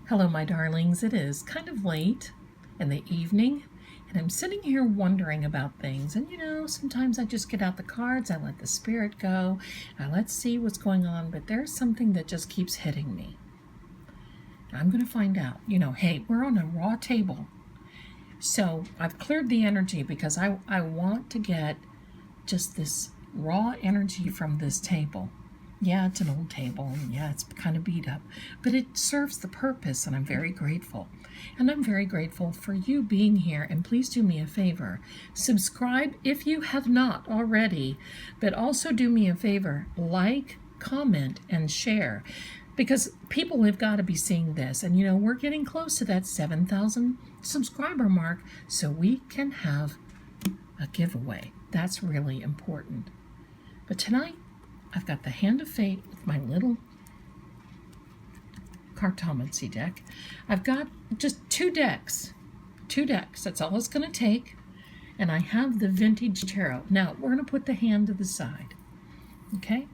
Hello, my darlings. It is kind of late in the evening, and I'm sitting here wondering about things. And sometimes I just get out the cards, I let the spirit go, let's see what's going on, but there's something that just keeps hitting me. I'm going to find out. Hey, we're on a raw table. So I've cleared the energy because I want to get just this raw energy from this table. Yeah, it's an old table, and yeah, it's kind of beat up, but it serves the purpose, and I'm very grateful. And I'm very grateful for you being here, and please do me a favor. Subscribe if you have not already, but also do me a favor, like, comment, and share, because people have got to be seeing this, and we're getting close to that 7,000 subscriber mark, so we can have a giveaway. That's really important. But tonight, I've got the Hand of Fate with my little Cartomancy deck. I've got just two decks. That's all it's going to take. And I have the Vintage Tarot. Now, we're going to put the hand to the side. Okay?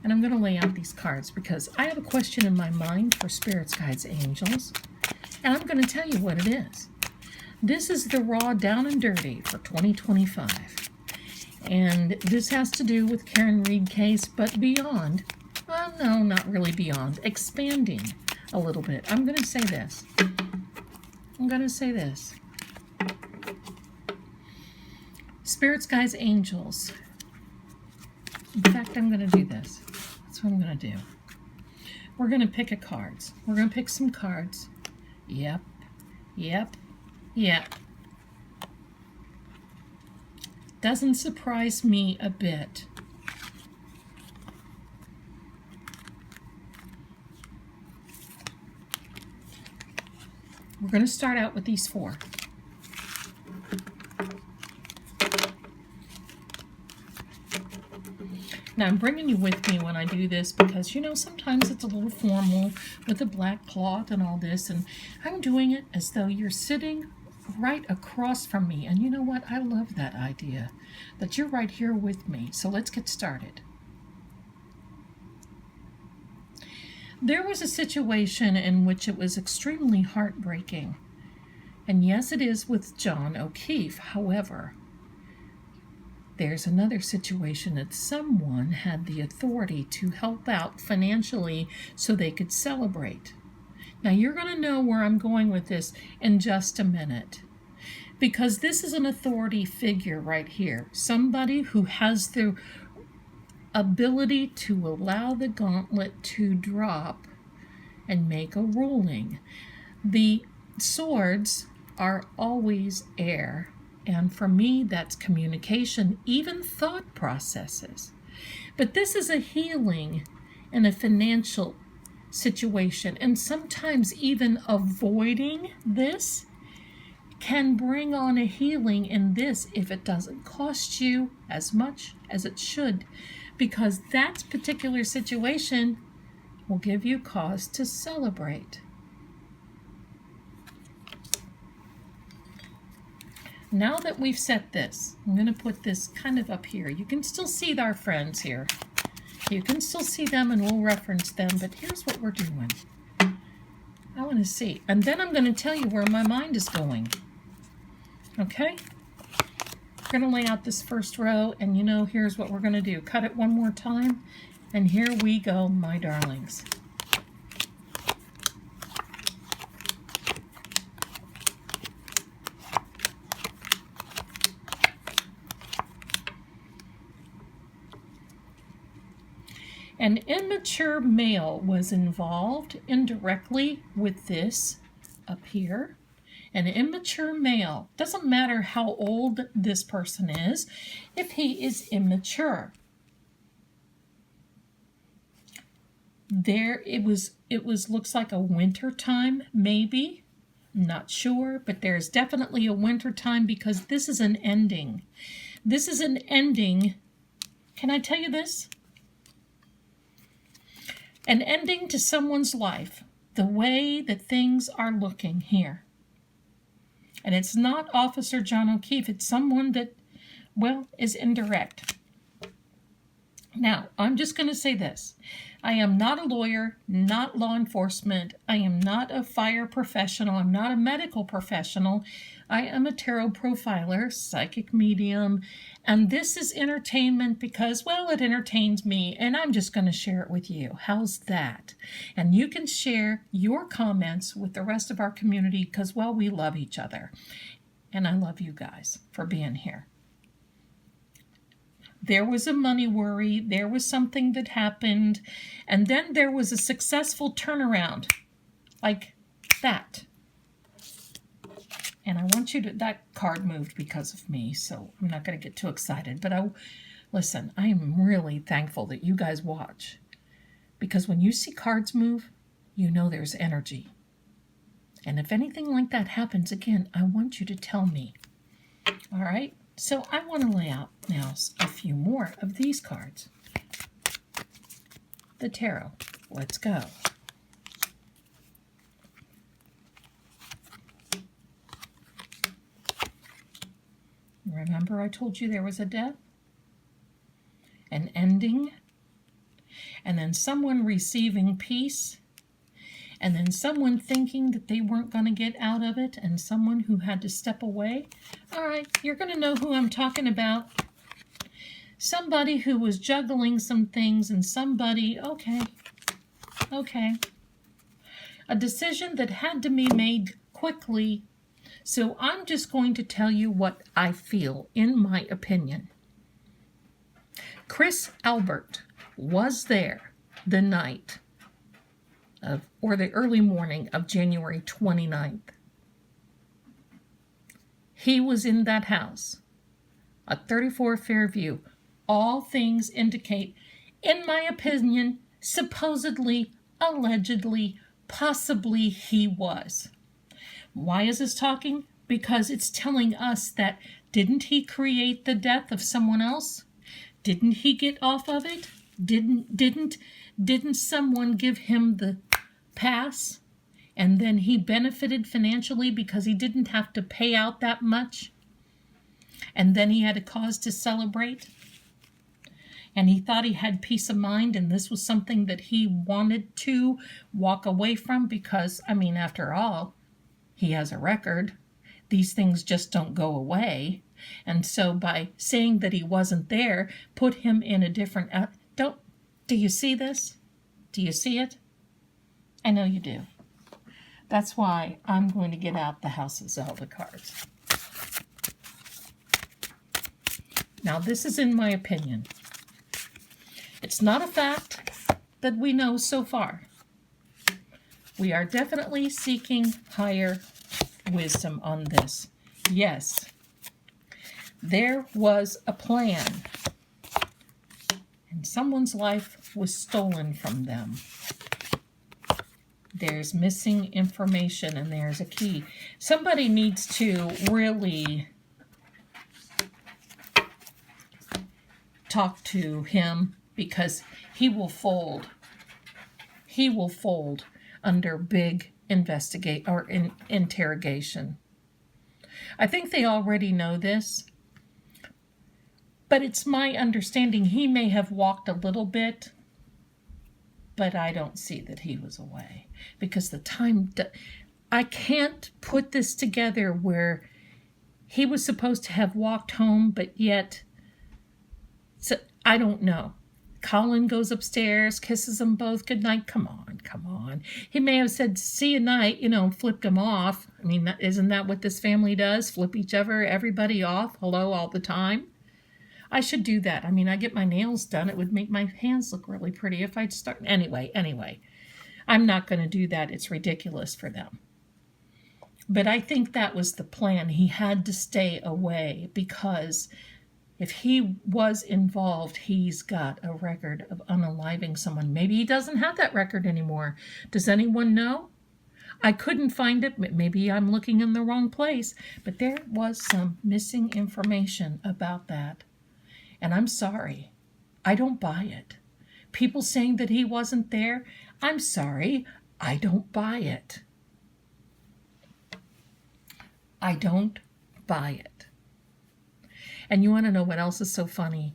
And I'm going to lay out these cards because I have a question in my mind for spirits, guides, angels. And I'm going to tell you what it is. This is the raw, down and dirty for 2025. And this has to do with Karen Reed case, but beyond. Well, no, not really beyond. Expanding a little bit. I'm going to say this. Spirits, guides, angels. In fact, I'm going to do this. That's what I'm going to do. We're going to pick a cards. We're going to pick some cards. Yep. Doesn't surprise me a bit. We're going to start out with these four. Now, I'm bringing you with me when I do this because, sometimes it's a little formal with the black cloth and all this, and I'm doing it as though you're sitting right across from me. And you know what? I love that idea, that you're right here with me. So let's get started. There was a situation in which it was extremely heartbreaking. And yes, it is with John O'Keefe. However, there's another situation that someone had the authority to help out financially so they could celebrate. Now, you're going to know where I'm going with this in just a minute, because this is an authority figure right here, somebody who has the ability to allow the gauntlet to drop and make a ruling. The swords are always air, and for me, that's communication, even thought processes. But this is a healing and a financial situation, and sometimes even avoiding this can bring on a healing in this if it doesn't cost you as much as it should, because that particular situation will give you cause to celebrate. Now that we've set this, I'm going to put this kind of up here. You can still see our friends here. You can still see them, and we'll reference them, but here's what we're doing. I want to see. And then I'm going to tell you where my mind is going. Okay? We're going to lay out this first row, and here's what we're going to do. Cut it one more time, and here we go, my darlings. An immature male was involved indirectly with this up here. An immature male, doesn't matter how old this person is, if he is immature. There it was looks like a winter time, maybe. I'm not sure, but there's definitely a winter time because this is an ending. This is an ending. Can I tell you this? An ending to someone's life, the way that things are looking here. And it's not Officer John O'Keefe, it's someone that, is indirect. Now, I'm just going to say this. I am not a lawyer, not law enforcement. I am not a fire professional. I'm not a medical professional. I am a tarot profiler, psychic medium, and this is entertainment because, well, it entertains me, and I'm just going to share it with you. How's that? And you can share your comments with the rest of our community because, well, we love each other. And I love you guys for being here. There was a money worry, there was something that happened, and then there was a successful turnaround, like that. And I want you to, that card moved because of me, so I'm not going to get too excited, but listen, I am really thankful that you guys watch, because when you see cards move, you know there's energy. And if anything like that happens again, I want you to tell me. All right? So I want to lay out now a few more of these cards. The tarot. Let's go. Remember I told you there was a death, an ending, and then someone receiving peace, and then someone thinking that they weren't going to get out of it, and someone who had to step away. All right, you're going to know who I'm talking about. Somebody who was juggling some things, and somebody, okay. A decision that had to be made quickly. So I'm just going to tell you what I feel, in my opinion. Chris Albert was there the night or the early morning of January 29th. He was in that house at 34 Fairview. All things indicate, in my opinion, supposedly, allegedly, possibly he was. Why is this talking? Because it's telling us that didn't he create the death of someone else? Didn't he get off of it? Didn't someone give him the pass? And then he benefited financially because he didn't have to pay out that much? And then he had a cause to celebrate? And he thought he had peace of mind, and this was something that he wanted to walk away from because, I mean, after all, he has a record. These things just don't go away. And so by saying that he wasn't there, put him in a different... do you see this? Do you see it? I know you do. That's why I'm going to get out the House of Zelda cards. Now, this is in my opinion. It's not a fact that we know so far. We are definitely seeking higher wisdom on this. Yes, there was a plan, and someone's life was stolen from them. There's missing information, and there's a key. Somebody needs to really talk to him because he will fold. He will fold under big interrogation. I think they already know this, but it's my understanding he may have walked a little bit, but I don't see that he was away because the time, I can't put this together where he was supposed to have walked home, but yet, so I don't know. Colin goes upstairs, kisses them both goodnight. Come on. He may have said, see you night, flipped them off. I mean, isn't that what this family does? Flip everybody off, hello, all the time? I should do that. I mean, I get my nails done. It would make my hands look really pretty if I'd start. Anyway, I'm not going to do that. It's ridiculous for them. But I think that was the plan. He had to stay away because if he was involved, he's got a record of unaliving someone. Maybe he doesn't have that record anymore. Does anyone know? I couldn't find it. Maybe I'm looking in the wrong place. But there was some missing information about that. And I'm sorry. I don't buy it. People saying that he wasn't there, I'm sorry. I don't buy it. I don't buy it. And you want to know what else is so funny?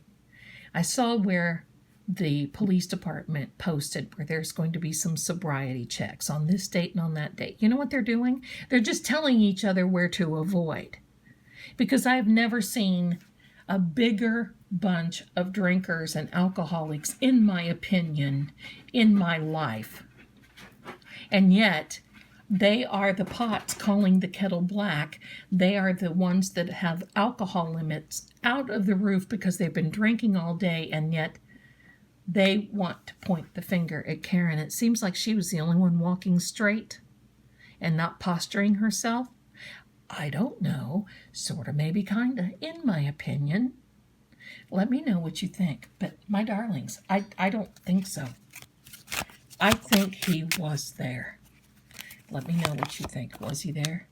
I saw where the police department posted where there's going to be some sobriety checks on this date and on that date. You know what they're doing? They're just telling each other where to avoid. Because I've never seen a bigger bunch of drinkers and alcoholics, in my opinion, in my life. And yet, they are the pots calling the kettle black. They are the ones that have alcohol limits out of the roof because they've been drinking all day, and yet they want to point the finger at Karen. It seems like she was the only one walking straight and not posturing herself. I don't know. Sort of, maybe, kind of, in my opinion. Let me know what you think. But, my darlings, I don't think so. I think he was there. Let me know what you think. Was he there?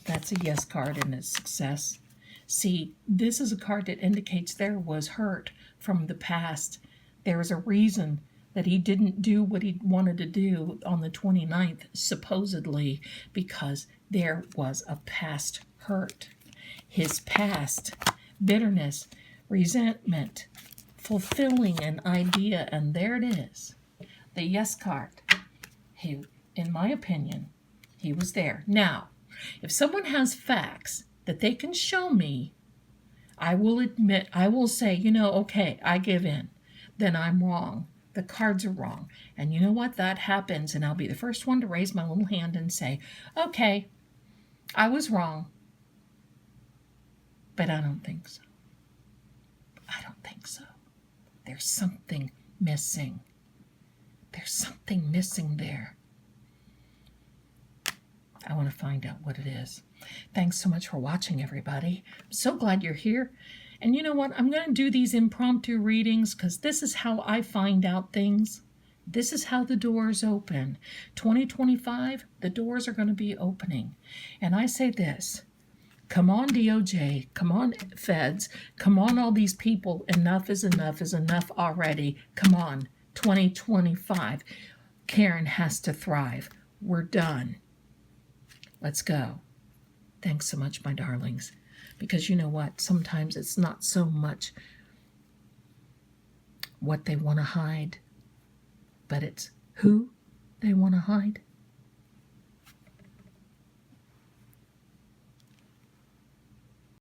That's a yes card and a success. See, this is a card that indicates there was hurt from the past. There is a reason that he didn't do what he wanted to do on the 29th, supposedly, because there was a past hurt. His past bitterness, resentment, fulfilling an idea, and there it is. The yes card. He, in my opinion, he was there. Now, if someone has facts that they can show me, I will admit, I will say, okay, I give in. Then I'm wrong. The cards are wrong. And you know what? That happens, and I'll be the first one to raise my little hand and say, okay, I was wrong. But I don't think so. I don't think so. There's something missing. There's something missing there. I want to find out what it is. Thanks so much for watching, everybody. I'm so glad you're here. And you know what? I'm going to do these impromptu readings because this is how I find out things. This is how the doors open. 2025, the doors are going to be opening. And I say this. Come on, DOJ. Come on, feds. Come on, all these people. Enough is enough already. Come on. 2025. Karen has to thrive. We're done. Let's go. Thanks so much, my darlings. Because you know what? Sometimes it's not so much what they want to hide, but it's who they want to hide.